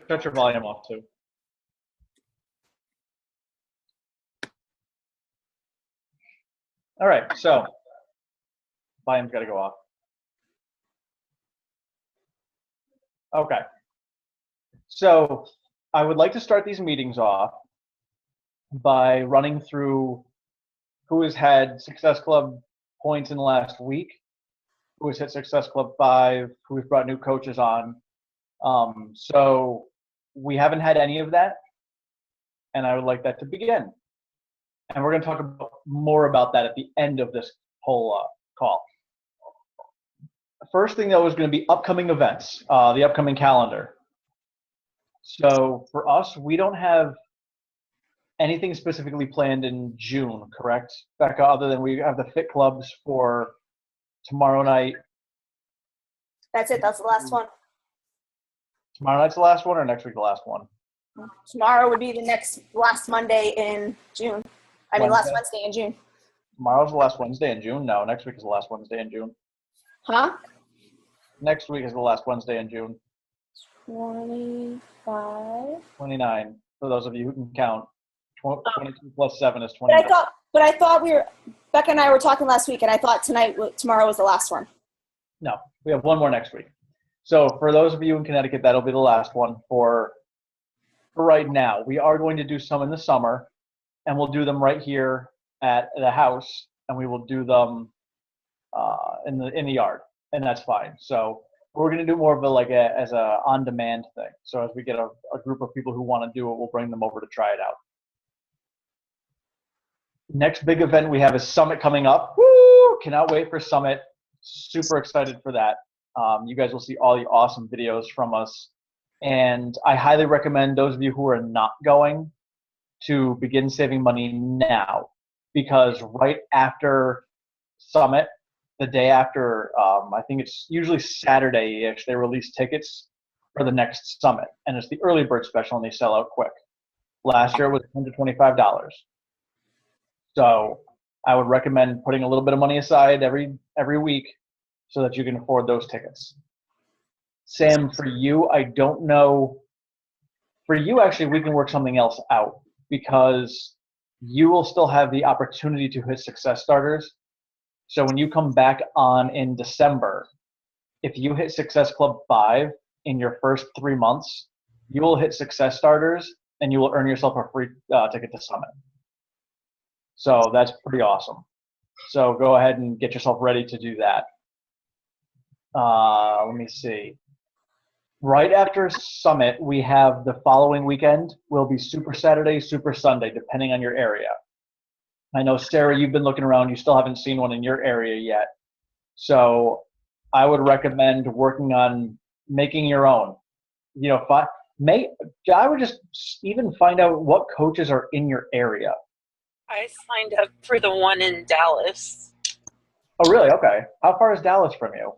Shut your volume off too. All right, so volume's got to go off. Okay. So I would like to start these meetings off by running through who has had Success Club points in the last week, who has hit Success Club 5, who has brought new coaches on. So we haven't had any of that, and I would like that to begin. And we're going to talk more about that at the end of this whole call. The first thing, though, is going to be upcoming events, the upcoming calendar. So for us, we don't have anything specifically planned in June, correct, Becca, other than we have the FitClubs for tomorrow night. That's it. That's the last one. Tomorrow night's the last one, or next week the last one? Tomorrow would be the last Monday in June. Last Wednesday in June. Tomorrow's the last Wednesday in June? No, next week is the last Wednesday in June. Huh? Next week is the last Wednesday in June. 25. 29, for those of you who can count. 22 plus 7 is 29. But I thought Becca and I were talking last week, and I thought tomorrow was the last one. No, we have one more next week. So for those of you in Connecticut, that'll be the last one for right now. We are going to do some in the summer, and we'll do them right here at the house, and we will do them in the yard, and that's fine. So we're going to do more of as a on-demand thing. So as we get a group of people who want to do it, we'll bring them over to try it out. Next big event we have is Summit coming up. Woo! Cannot wait for Summit. Super excited for that. You guys will see all the awesome videos from us. And I highly recommend those of you who are not going to begin saving money now, because right after Summit, the day after, I think it's usually Saturday-ish, they release tickets for the next Summit. And it's the early bird special, and they sell out quick. Last year it was $125. So I would recommend putting a little bit of money aside every week so that you can afford those tickets. Sam, for you, I don't know. For you, actually, we can work something else out, because you will still have the opportunity to hit Success Starters. So when you come back on in December, if you hit Success Club 5 in your first 3 months, you will hit Success Starters, and you will earn yourself a free ticket to Summit. So that's pretty awesome. So go ahead and get yourself ready to do that. Let me see. Right after Summit, we have the following weekend will be Super Saturday, Super Sunday, depending on your area. I know, Sarah, you've been looking around. You still haven't seen one in your area yet. So I would recommend working on making your own. I would just even find out what coaches are in your area. I signed up for the one in Dallas. Oh, really? Okay. How far is Dallas from you?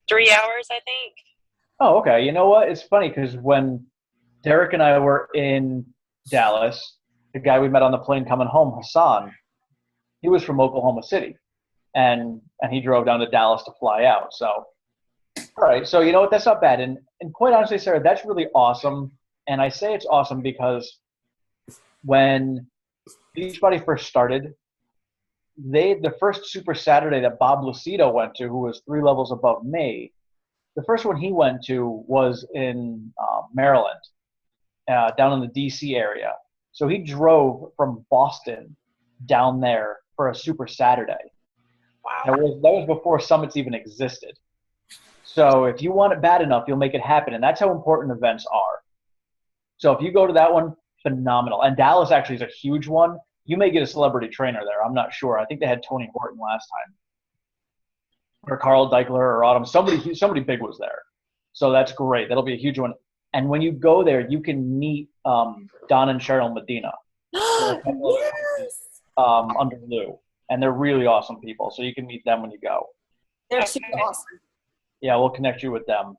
3 hours, I think. Oh, okay. You know what? It's funny because when Derek and I were in Dallas, the guy we met on the plane coming home, Hassan, he was from Oklahoma City, and he drove down to Dallas to fly out. So, all right. So you know what? That's not bad. And quite honestly, Sarah, that's really awesome. And I say it's awesome because when Beachbody first started, the first Super Saturday that Bob Lucido went to, who was 3 levels above me, the first one he went to was in Maryland, down in the D.C. area. So he drove from Boston down there for a Super Saturday. Wow. That was before Summits even existed. So if you want it bad enough, you'll make it happen, and that's how important events are. So if you go to that one, phenomenal. And Dallas actually is a huge one. You may get a celebrity trainer there. I'm not sure. I think they had Tony Horton last time, or Carl Deichler or Autumn. Somebody big was there. So that's great. That'll be a huge one. And when you go there, you can meet Don and Cheryl Medina. Yes. Under Lou. And they're really awesome people. So you can meet them when you go. They're super awesome. Yeah, we'll connect you with them.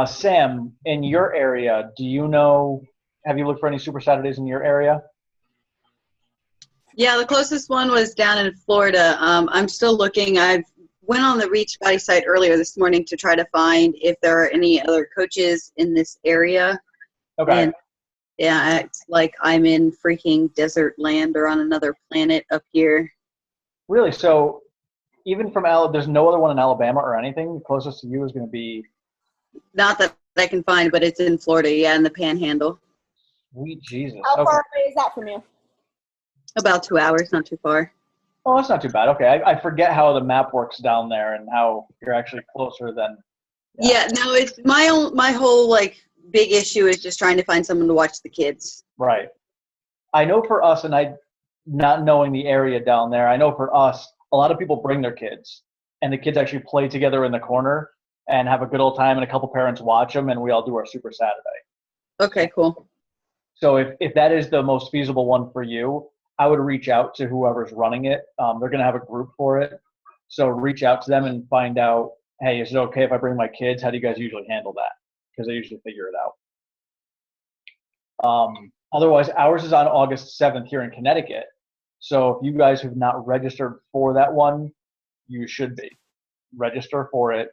Sam, in your area, have you looked for any Super Saturdays in your area? Yeah, the closest one was down in Florida. I'm still looking. went on the Beachbody site earlier this morning to try to find if there are any other coaches in this area. Okay. And yeah, it's like I'm in freaking desert land or on another planet up here. Really? So even from there's no other one in Alabama or anything? The closest to you is going to be... Not that I can find, but it's in Florida, yeah, in the Panhandle. Sweet Jesus. How Okay. far away is that from you? About 2 hours, not too far. Oh, that's not too bad. Okay. I forget how the map works down there and how you're actually closer than... Yeah, no, it's my whole like big issue is just trying to find someone to watch the kids. Right. I know for us, and I, not knowing the area down there, I know for us, a lot of people bring their kids, and the kids actually play together in the corner and have a good old time, and a couple parents watch them, and we all do our Super Saturday. Okay, cool. So if that is the most feasible one for you, I would reach out to whoever's running it. They're going to have a group for it. So reach out to them and find out, hey, is it okay if I bring my kids? How do you guys usually handle that? Because they usually figure it out. Otherwise, ours is on August 7th here in Connecticut. So if you guys have not registered for that one, you should be. Register for it.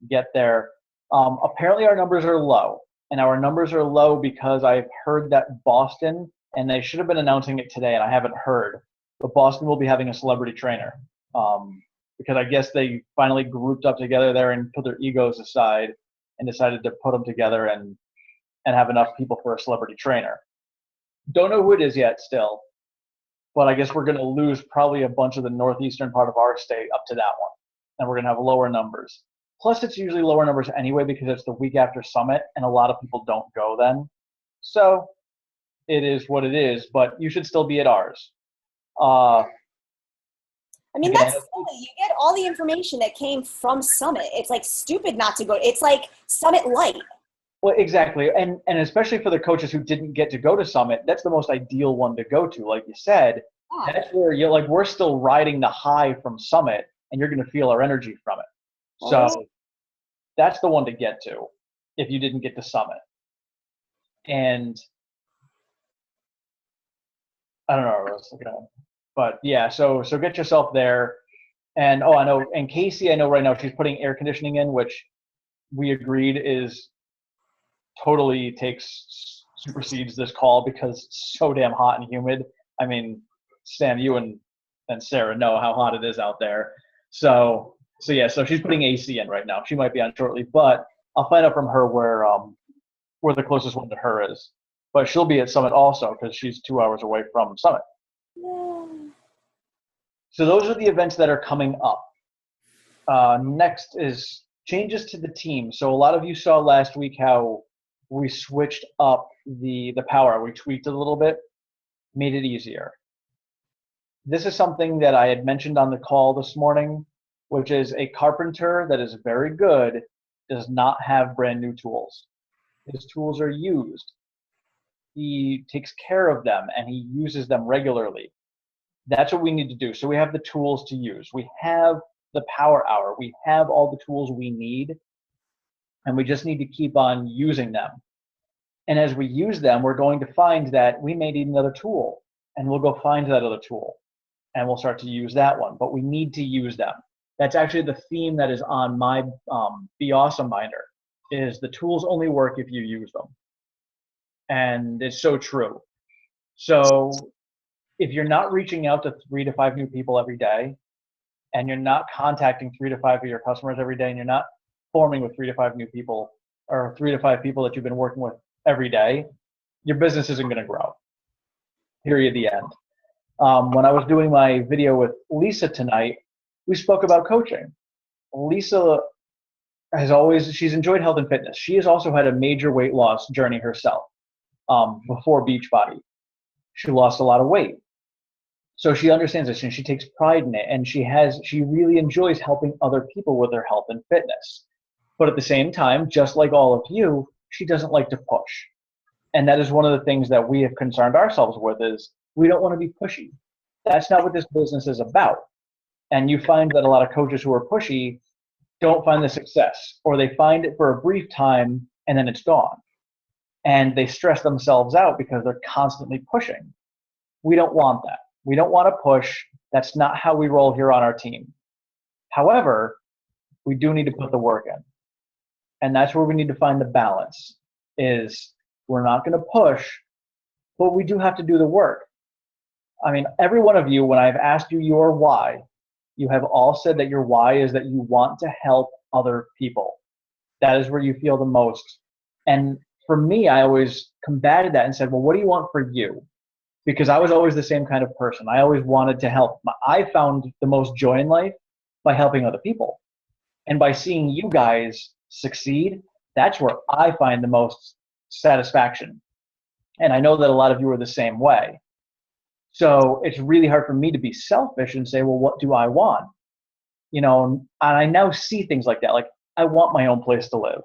Get there. Apparently our numbers are low. And our numbers are low because I've heard that Boston, and they should have been announcing it today, and I haven't heard, but Boston will be having a celebrity trainer. Because I guess they finally grouped up together there and put their egos aside and decided to put them together and have enough people for a celebrity trainer. Don't know who it is yet still, but I guess we're going to lose probably a bunch of the northeastern part of our state up to that one, and we're going to have lower numbers. Plus, it's usually lower numbers anyway because it's the week after Summit, and a lot of people don't go then. So it is what it is, but you should still be at ours. I mean, that's silly. You get all the information that came from Summit. It's like stupid not to go. It's like Summit Light. Well, exactly. And especially for the coaches who didn't get to go to Summit, that's the most ideal one to go to. Like you said, That's where you're like, we're still riding the high from Summit, and you're going to feel our energy from it. So that's the one to get to if you didn't get to Summit. And I don't know what I was looking at. But yeah, so get yourself there. And I know, and Casey, I know right now she's putting air conditioning in, which we agreed is totally supersedes this call because it's so damn hot and humid. I mean, Sam, you and Sarah know how hot it is out there. So she's putting AC in right now. She might be on shortly, but I'll find out from her where the closest one to her is. But she'll be at Summit also because she's 2 hours away from Summit. Yeah. So those are the events that are coming up. Next is changes to the team. So a lot of you saw last week how we switched up the power. We tweaked it a little bit, made it easier. This is something that I had mentioned on the call this morning, which is a carpenter that is very good does not have brand new tools. His tools are used. He takes care of them and he uses them regularly. That's what we need to do. So we have the tools to use. We have the power hour. We have all the tools we need, and we just need to keep on using them. And as we use them, we're going to find that we may need another tool, and we'll go find that other tool, and we'll start to use that one. But we need to use them. That's actually the theme that is on my Be Awesome binder, is the tools only work if you use them. And it's so true. So if you're not reaching out to 3 to 5 new people every day, and you're not contacting 3 to 5 of your customers every day, and you're not forming with 3 to 5 new people, or 3 to 5 people that you've been working with every day, your business isn't going to grow. Period. The end. When I was doing my video with Lisa tonight, we spoke about coaching. Lisa she's enjoyed health and fitness. She has also had a major weight loss journey herself before Beachbody. She lost a lot of weight. So she understands this and she takes pride in it, and she really enjoys helping other people with their health and fitness. But at the same time, just like all of you, she doesn't like to push. And that is one of the things that we have concerned ourselves with is we don't want to be pushy. That's not what this business is about. And you find that a lot of coaches who are pushy don't find the success, or they find it for a brief time and then it's gone. And they stress themselves out because they're constantly pushing. We don't want that. We don't want to push. That's not how we roll here on our team. However, we do need to put the work in. And that's where we need to find the balance, is we're not going to push, but we do have to do the work. I mean, every one of you, when I've asked you your why, you have all said that your why is that you want to help other people. That is where you feel the most. And for me, I always combated that and said, well, what do you want for you? Because I was always the same kind of person. I always wanted to help. I found the most joy in life by helping other people. And by seeing you guys succeed, that's where I find the most satisfaction. And I know that a lot of you are the same way. So it's really hard for me to be selfish and say, well, what do I want? You know, and I now see things like that. Like, I want my own place to live.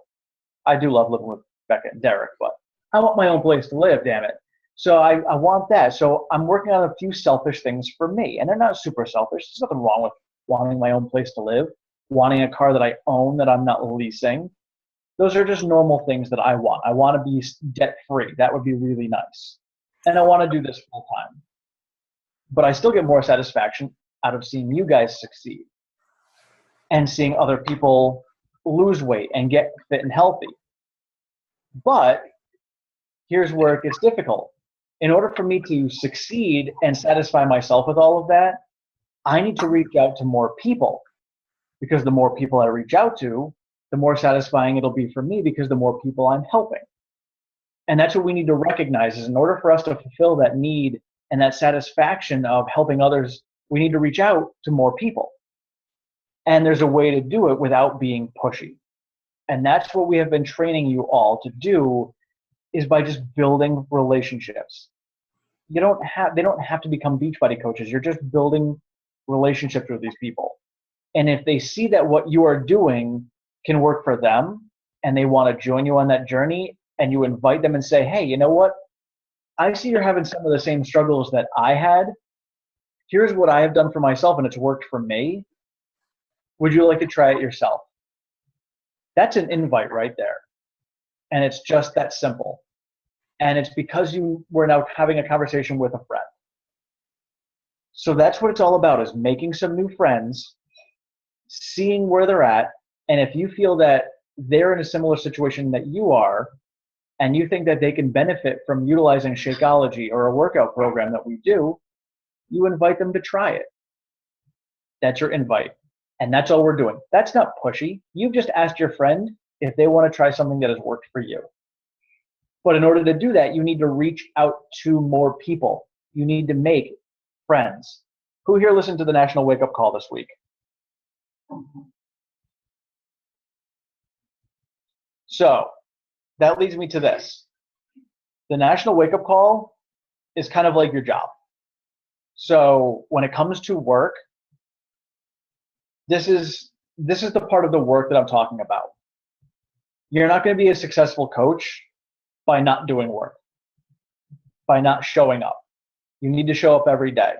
I do love living with Becca and Derek, but I want my own place to live, damn it. So I want that. So I'm working on a few selfish things for me. And they're not super selfish. There's nothing wrong with wanting my own place to live, wanting a car that I own that I'm not leasing. Those are just normal things that I want. I want to be debt-free. That would be really nice. And I want to do this full time. But I still get more satisfaction out of seeing you guys succeed and seeing other people lose weight and get fit and healthy. But here's where it gets difficult. In order for me to succeed and satisfy myself with all of that, I need to reach out to more people, because the more people I reach out to, the more satisfying it'll be for me, because the more people I'm helping. And that's what we need to recognize, is in order for us to fulfill that need and that satisfaction of helping others, we need to reach out to more people. And there's a way to do it without being pushy. And that's what we have been training you all to do, is by just building relationships. They don't have to become Beachbody coaches. You're just building relationships with these people. And if they see that what you are doing can work for them and they want to join you on that journey, and you invite them and say, hey, you know what? I see you're having some of the same struggles that I had. Here's what I have done for myself and it's worked for me. Would you like to try it yourself? That's an invite right there. And it's just that simple. And it's because you were now having a conversation with a friend. So that's what it's all about, is making some new friends, seeing where they're at. And if you feel that they're in a similar situation that you are, and you think that they can benefit from utilizing Shakeology or a workout program that we do, you invite them to try it. That's your invite. And that's all we're doing. That's not pushy. You've just asked your friend if they want to try something that has worked for you. But in order to do that, you need to reach out to more people. You need to make friends. Who here listened to the National Wake Up Call this week? So that leads me to this. The National Wake Up Call is kind of like your job. So when it comes to work, this is the part of the work that I'm talking about. You're not going to be a successful coach by not doing work, by not showing up. You need to show up every day.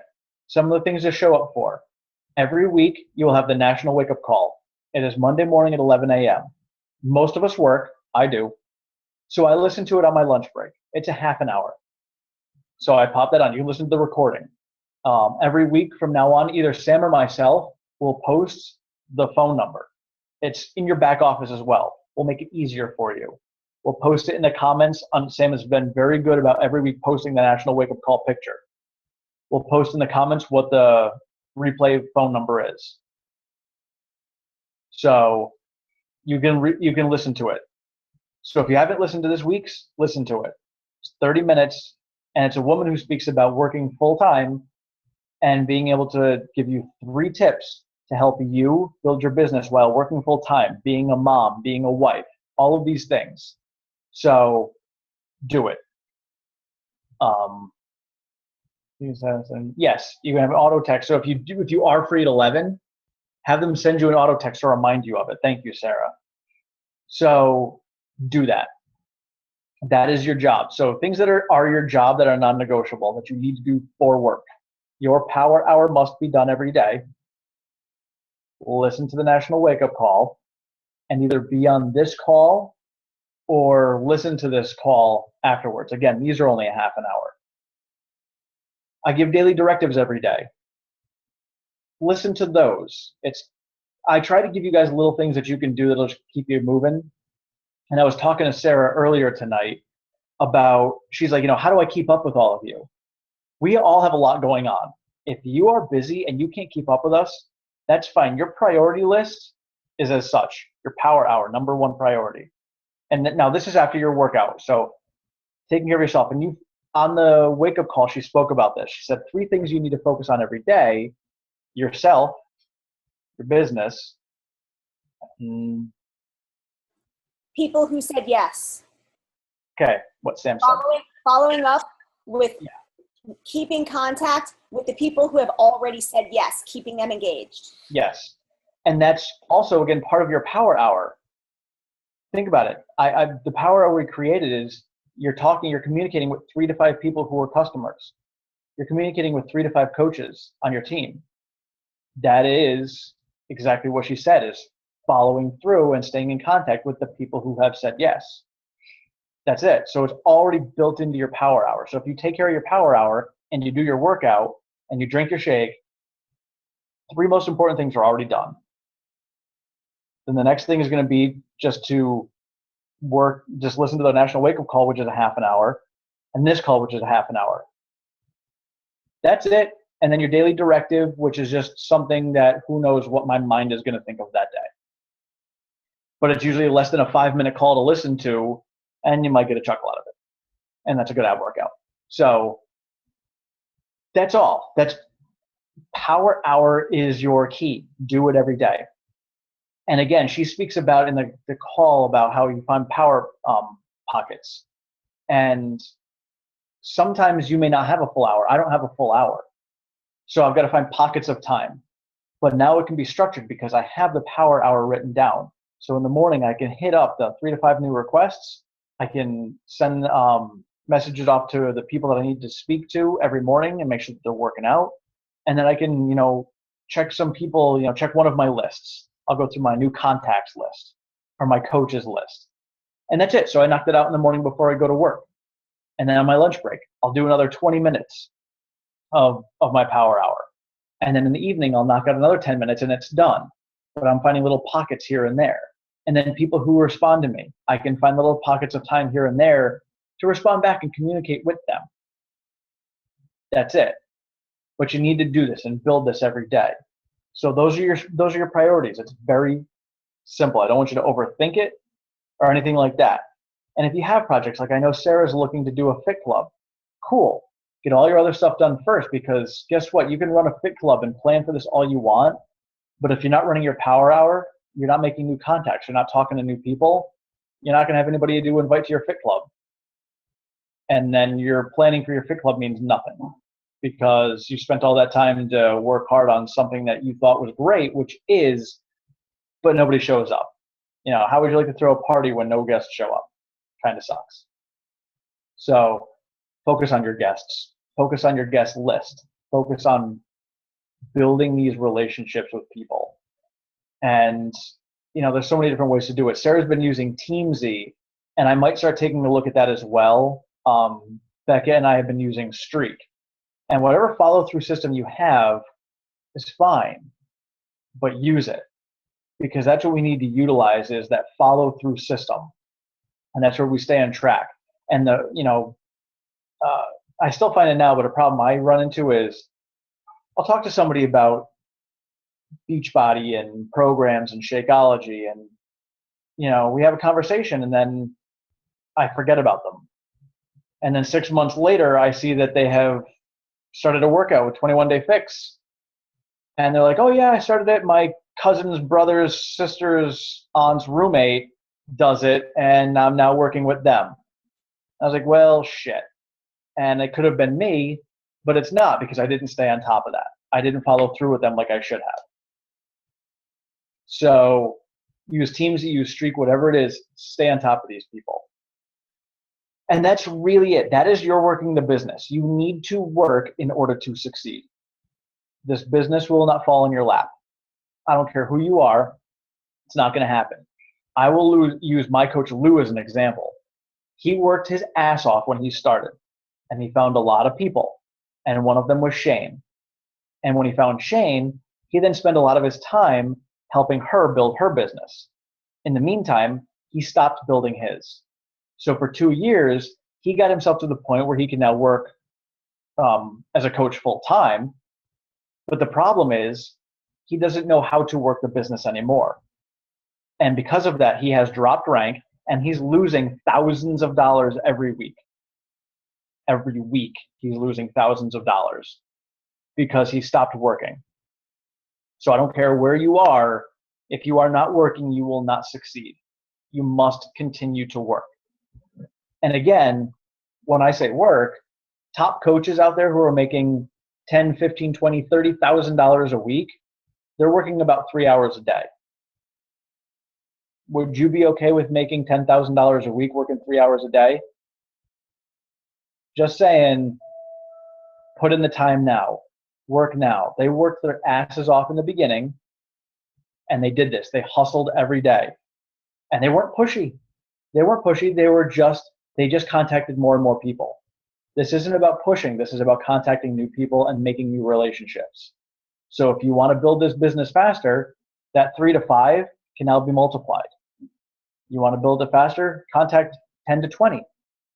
Some of the things to show up for. Every week, you will have the National Wake Up Call. It is Monday morning at 11 a.m. Most of us work. I do. So I listen to it on my lunch break. It's a half an hour. So I pop that on. You can listen to the recording. Every week from now on, either Sam or myself will post the phone number. It's in your back office as well. We'll make it easier for you. We'll post it in the comments. Sam has been very good about every week posting the National Wake Up Call picture. We'll post in the comments what the replay phone number is. So you can listen to it. So if you haven't listened to this week's, listen to it. It's 30 minutes, and it's a woman who speaks about working full-time and being able to give you 3 tips to help you build your business while working full-time, being a mom, being a wife, all of these things. So do it. Yes, you can have an auto text. So if you are free at 11, have them send you an auto text to remind you of it. Thank you, Sarah. So do that. That is your job. So things that are your job that are non-negotiable, that you need to do for work. Your power hour must be done every day. Listen to the National Wake Up Call and either be on this call or listen to this call afterwards. Again, these are only a half an hour. I give daily directives every day. Listen to those. I try to give you guys little things that you can do that'll just keep you moving. And I was talking to Sarah earlier tonight about, she's like, how do I keep up with all of you? We all have a lot going on. If you are busy and you can't keep up with us, that's fine. Your priority list is as such, your power hour, number one priority. And now this is after your workout. So taking care of yourself. And you, on the wake up call, she spoke about this. She said 3 things you need to focus on every day: yourself, your business, People who said yes. okay, what Sam said. Following up with keeping contact with the people who have already said yes, keeping them engaged. Yes. And that's also, again, part of your power hour. Think about it. The power hour we created is you're communicating with 3 to 5 people who are customers. You're communicating with 3 to 5 coaches on your team. That is exactly what she said, is following through and staying in contact with the people who have said yes. That's it. So it's already built into your power hour. So if you take care of your power hour and you do your workout and you drink your shake, 3 most important things are already done. Then the next thing is going to be just to just listen to the National Wake Up Call, which is a half an hour, and this call, which is a half an hour. That's it. And then your daily directive, which is just something that who knows what my mind is going to think of that day. But it's usually less than a 5-minute call to listen to, and you might get a chuckle out of it. And that's a good ab workout. So that's all. That's power hour is your key. Do it every day. And again, she speaks about in the call about how you find power pockets. And sometimes you may not have a full hour. I don't have a full hour. So I've got to find pockets of time. But now it can be structured because I have the power hour written down. So in the morning, I can hit up the 3 to 5 new requests. I can send messages off to the people that I need to speak to every morning and make sure that they're working out. And then I can, check some people, check one of my lists. I'll go through my new contacts list or my coaches list. And that's it. So I knocked it out in the morning before I go to work. And then on my lunch break, I'll do another 20 minutes of my power hour. And then in the evening, I'll knock out another 10 minutes and it's done. But I'm finding little pockets here and there. And then people who respond to me, I can find little pockets of time here and there to respond back and communicate with them. That's it. But you need to do this and build this every day. So those are your priorities. It's very simple. I don't want you to overthink it or anything like that. And if you have projects, like I know Sarah's looking to do a Fit Club, cool. Get all your other stuff done first, because guess what? You can run a Fit Club and plan for this all you want, but if you're not running your power hour, you're not making new contacts, you're not talking to new people, you're not going to have anybody to invite to your Fit Club. And then your planning for your Fit Club means nothing, because you spent all that time to work hard on something that you thought was great, which is, but nobody shows up. How would you like to throw a party when no guests show up? Kind of sucks. So focus on your guests. Focus on your guest list. Focus on building these relationships with people. And, there's so many different ways to do it. Sarah's been using TeamZ, and I might start taking a look at that as well. Becca and I have been using Streak. And whatever follow-through system you have is fine, but use it, because that's what we need to utilize, is that follow-through system. And that's where we stay on track. And I still find it now, but a problem I run into is I'll talk to somebody about Beachbody and programs and Shakeology, and we have a conversation, and then I forget about them. And then 6 months later, I see that they have started a workout with 21 Day Fix. And they're like, oh yeah, I started it. My cousin's brother's sister's aunt's roommate does it, and I'm now working with them. I was like, well, shit. And it could have been me, but it's not, because I didn't stay on top of that. I didn't follow through with them like I should have. So use TeamZ, use Streak, whatever it is, stay on top of these people. And that's really it. That is your working the business. You need to work in order to succeed. This business will not fall in your lap. I don't care who you are. It's not going to happen. I will use my coach Lou as an example. He worked his ass off when he started, and he found a lot of people. And one of them was Shane. And when he found Shane, he then spent a lot of his time helping her build her business. In the meantime, he stopped building his. So for 2 years, he got himself to the point where he can now work as a coach full time. But the problem is he doesn't know how to work the business anymore. And because of that, he has dropped rank and he's losing thousands of dollars every week. Every week, he's losing thousands of dollars because he stopped working. So I don't care where you are. If you are not working, you will not succeed. You must continue to work. And again, when I say work, top coaches out there who are making $10, $15, $20, $30,000 a week, they're working about 3 hours a day. Would you be okay with making $10,000 a week working 3 hours a day? Just saying, put in the time now. Work now. They worked their asses off in the beginning, and they did this. They hustled every day. And they weren't pushy. They weren't pushy. They just contacted more and more people. This isn't about pushing. This is about contacting new people and making new relationships. So if you want to build this business faster, that 3 to 5 can now be multiplied. You want to build it faster? Contact 10 to 20,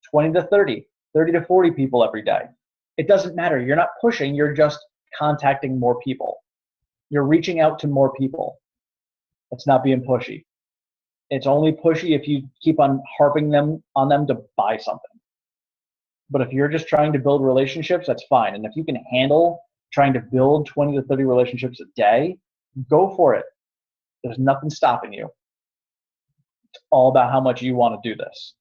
20 to 30, 30 to 40 people every day. It doesn't matter. You're not pushing. You're just contacting more people. You're reaching out to more people. It's not being pushy. It's only pushy if you keep on harping on them to buy something. But if you're just trying to build relationships, that's fine. And if you can handle trying to build 20 to 30 relationships a day, go for it. There's nothing stopping you. It's all about how much you want to do this.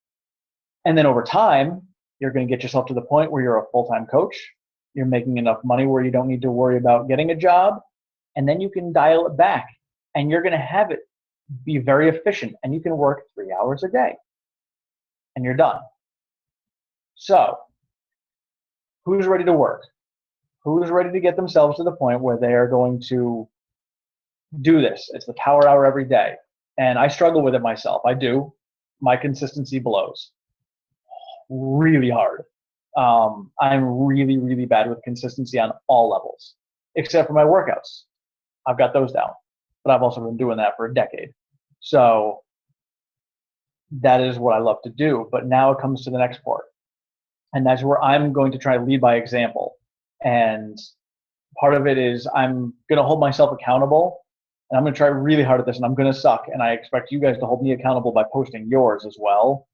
And then over time, you're going to get yourself to the point where you're a full-time coach. You're making enough money where you don't need to worry about getting a job. And then you can dial it back. And you're going to have it be very efficient. And you can work 3 hours a day. And you're done. So, who's ready to work? Who's ready to get themselves to the point where they are going to do this? It's the power hour every day. And I struggle with it myself. I do. My consistency blows really hard. I'm really, really bad with consistency on all levels, except for my workouts. I've got those down. But I've also been doing that for a decade. So that is what I love to do. But now it comes to the next part. And that's where I'm going to try to lead by example. And part of it is I'm going to hold myself accountable. And I'm going to try really hard at this. And I'm going to suck. And I expect you guys to hold me accountable by posting yours as well.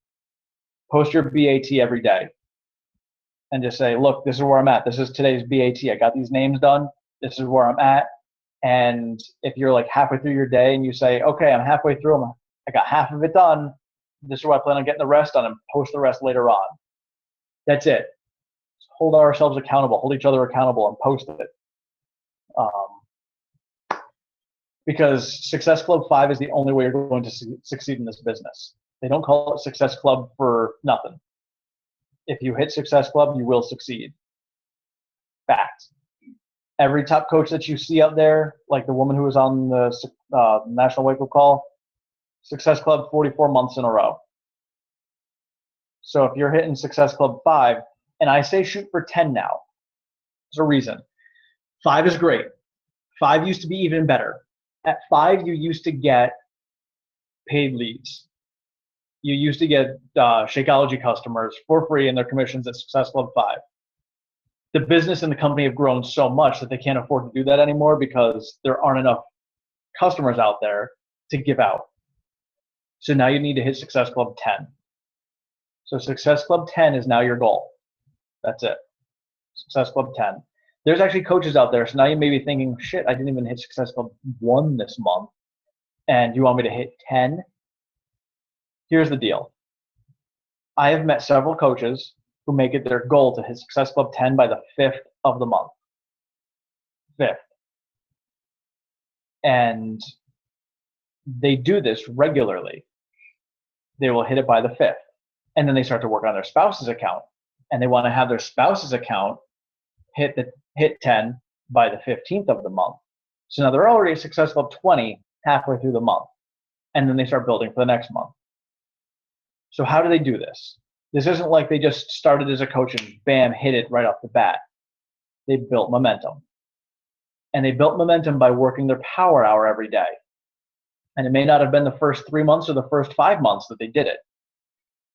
Post your BAT every day. And just say, look, this is where I'm at. This is today's BAT. I got these names done. This is where I'm at. And if you're like halfway through your day and you say, okay, I'm halfway through. I got half of it done. This is where I plan on getting the rest done and post the rest later on. That's it. Just hold ourselves accountable, hold each other accountable, and post it. Because Success Club 5 is the only way you're going to succeed in this business. They don't call it Success Club for nothing. If you hit Success Club, you will succeed. Fact. Every top coach that you see out there, like the woman who was on the National Wake Up Call, Success Club 44 months in a row. So if you're hitting Success Club 5, and I say shoot for 10 now, there's a reason. 5 is great. 5 used to be even better. At 5, you used to get paid leads. You used to get Shakeology customers for free in their commissions at Success Club 5. The business and the company have grown so much that they can't afford to do that anymore because there aren't enough customers out there to give out. So now you need to hit Success Club 10. So Success Club 10 is now your goal. That's it. Success Club 10. There's actually coaches out there, so now you may be thinking, shit, I didn't even hit Success Club 1 this month, and you want me to hit 10? Here's the deal. I have met several coaches who make it their goal to hit Success Club 10 by the 5th of the month. 5th. And they do this regularly. They will hit it by the 5th. And then they start to work on their spouse's account. And they want to have their spouse's account hit 10 by the 15th of the month. So now they're already at Success Club 20 halfway through the month. And then they start building for the next month. So how do they do this? This isn't like they just started as a coach and bam, hit it right off the bat. They built momentum. And they built momentum by working their power hour every day. And it may not have been the first 3 months or the first 5 months that they did it.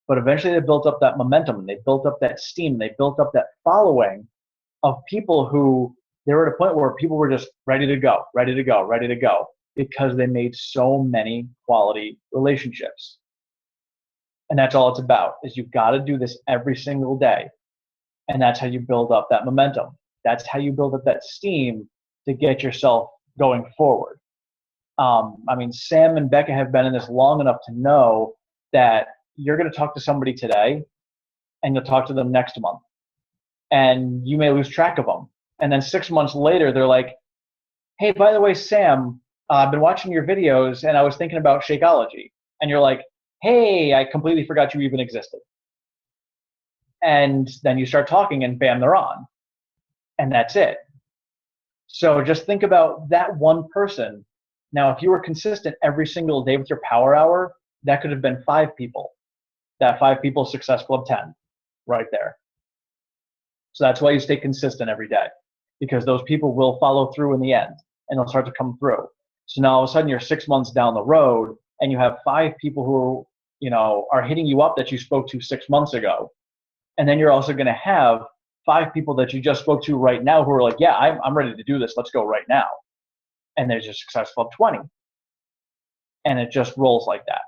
But eventually they built up that momentum, and they built up that steam, they built up that following of people who they were at a point where people were just ready to go, ready to go, ready to go, because they made so many quality relationships. And that's all it's about, is you've got to do this every single day. And that's how you build up that momentum. That's how you build up that steam to get yourself going forward. I mean, Sam and Becca have been in this long enough to know that you're going to talk to somebody today and you'll talk to them next month. And you may lose track of them. And then 6 months later, they're like, hey, by the way, Sam, I've been watching your videos and I was thinking about Shakeology. And you're like, hey, I completely forgot you even existed. And then you start talking and bam, they're on. And that's it. So just think about that one person. Now, if you were consistent every single day with your power hour, that could have been 5 people. That 5 people success club 10 right there. So that's why you stay consistent every day, because those people will follow through in the end and they'll start to come through. So now all of a sudden you're 6 months down the road and you have 5 people who, are hitting you up that you spoke to 6 months ago. And then you're also going to have 5 people that you just spoke to right now who are like, yeah, I'm ready to do this. Let's go right now. And there's your success club 20. And it just rolls like that.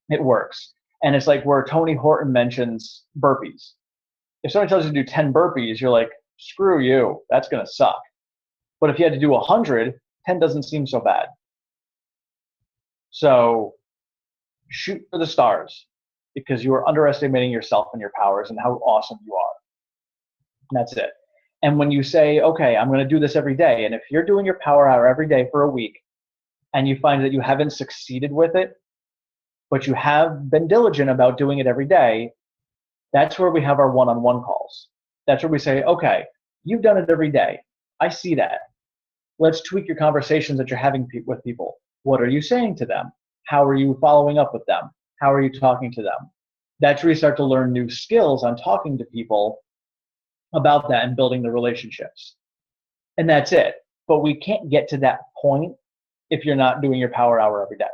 It works. And it's like where Tony Horton mentions burpees. If somebody tells you to do 10 burpees, you're like, screw you. That's going to suck. But if you had to do 100, 10 doesn't seem so bad. So shoot for the stars, because you are underestimating yourself and your powers and how awesome you are. And that's it. And when you say, okay, I'm going to do this every day, and if you're doing your power hour every day for a week and you find that you haven't succeeded with it, but you have been diligent about doing it every day, that's where we have our one-on-one calls. That's where we say, okay, you've done it every day. I see that. Let's tweak your conversations that you're having with people. What are you saying to them? How are you following up with them? How are you talking to them? That's where you start to learn new skills on talking to people about that and building the relationships. And that's it. But we can't get to that point if you're not doing your power hour every day.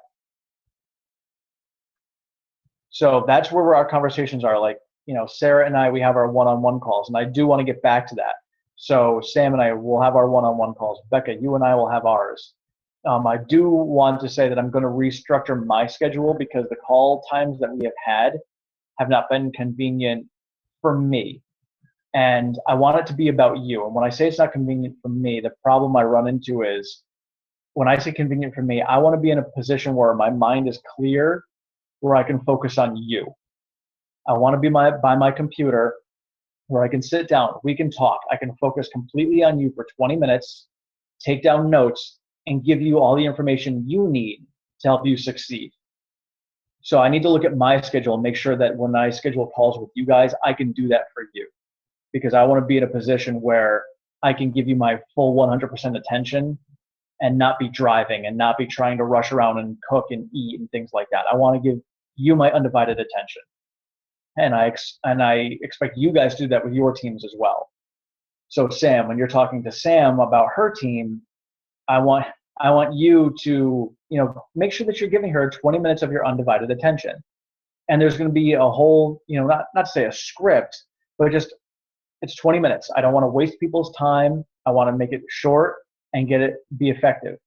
So that's where our conversations are. Like, Sarah and I, we have our one-on-one calls, and I do want to get back to that. So Sam and I will have our one-on-one calls. Becca, you and I will have ours. I do want to say that I'm going to restructure my schedule because the call times that we have not been convenient for me. And I want it to be about you. And when I say it's not convenient for me, the problem I run into is when I say convenient for me, I want to be in a position where my mind is clear, where I can focus on you. I want to be by my computer where I can sit down, we can talk, I can focus completely on you for 20 minutes, take down notes, and give you all the information you need to help you succeed. So I need to look at my schedule and make sure that when I schedule calls with you guys, I can do that for you, because I want to be in a position where I can give you my full 100% attention and not be driving and not be trying to rush around and cook and eat and things like that. I want to give you my undivided attention. And I expect you guys to do that with your teams as well. So Sam, when you're talking to Sam about her team, I want you to, make sure that you're giving her 20 minutes of your undivided attention. And there's going to be a whole, not to say a script, but just it's 20 minutes. I don't want to waste people's time. I want to make it short and be effective.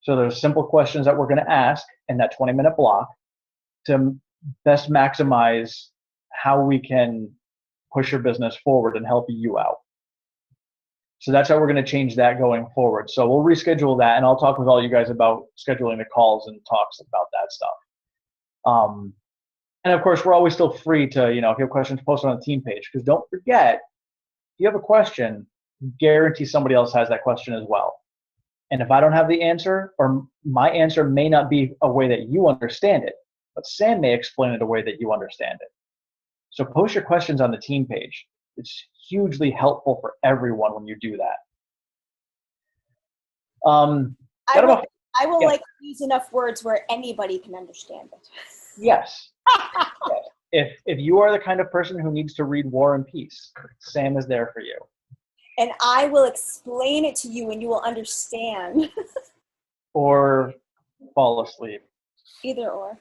So there's simple questions that we're going to ask in that 20-minute block to best maximize how we can push your business forward and help you out. So that's how we're going to change that going forward. So we'll reschedule that, and I'll talk with all you guys about scheduling the calls and talks about that stuff. And of course, we're always still free to, if you have questions, post it on the team page. Because don't forget, if you have a question, guarantee somebody else has that question as well. And if I don't have the answer, or my answer may not be a way that you understand it, but Sam may explain it a way that you understand it. So post your questions on the team page. It's hugely helpful for everyone when you do that. I will like use enough words where anybody can understand it. Yes. Yes. If you are the kind of person who needs to read War and Peace, Sam is there for you. And I will explain it to you and you will understand. Or fall asleep. Either or.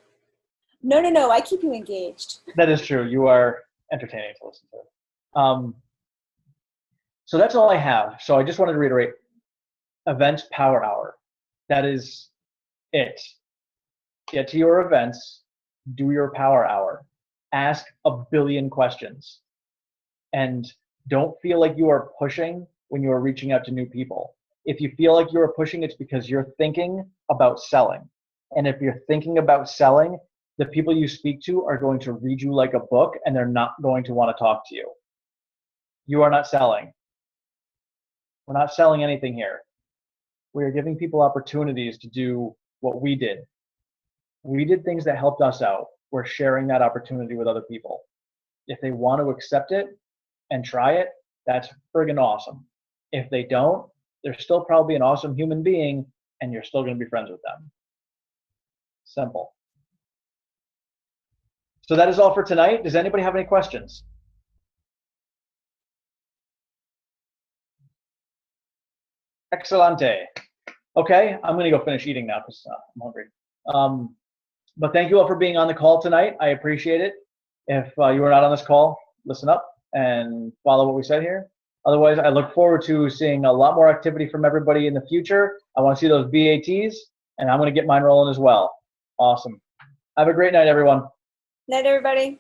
No. I keep you engaged. That is true. You are entertaining to listen to. So that's all I have. So I just wanted to reiterate, events power hour. That is it. Get to your events, do your power hour, ask a billion questions, and don't feel like you are pushing when you are reaching out to new people. If you feel like you are pushing, it's because you're thinking about selling. And if you're thinking about selling, the people you speak to are going to read you like a book, and they're not going to want to talk to you. You are not selling. We're not selling anything here. We are giving people opportunities to do what we did. We did things that helped us out. We're sharing that opportunity with other people. If they want to accept it and try it, that's friggin' awesome. If they don't, they're still probably an awesome human being, and you're still going to be friends with them. Simple. So that is all for tonight. Does anybody have any questions? Excelente. Okay, I'm going to go finish eating now because I'm hungry. But thank you all for being on the call tonight. I appreciate it. If you were not on this call, listen up and follow what we said here. Otherwise, I look forward to seeing a lot more activity from everybody in the future. I want to see those BATs, and I'm going to get mine rolling as well. Awesome. Have a great night, everyone. Night, everybody.